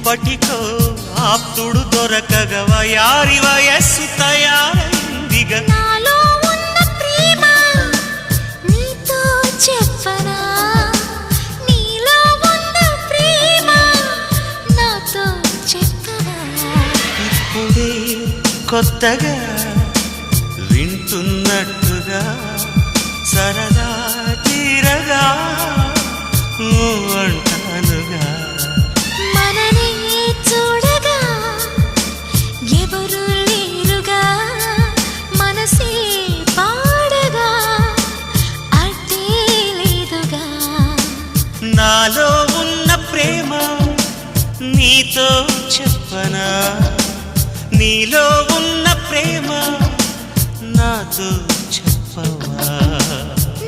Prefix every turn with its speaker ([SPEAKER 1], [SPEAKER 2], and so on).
[SPEAKER 1] ఎప్పటికో ఆప్తుడు దొరకగవ యారి వయస్సు తయారైందిగా
[SPEAKER 2] నాలో ఉన్న ప్రేమ నీతో చెప్పనా నీలో ఉన్న ప్రేమ నాతో చెప్పనా
[SPEAKER 1] ఇప్పుడే కొత్తగా వింటున్నట్టుగా సరదా తీరగా అంటానుగా
[SPEAKER 2] మననే చూడగా ఎవరు లేరుగా మనసే పాడగా అడ్డే లేదుగా
[SPEAKER 1] నాలో ఉన్న ప్రేమ నీతో చెప్పనా నీలో ఉన్న ప్రేమ నాతో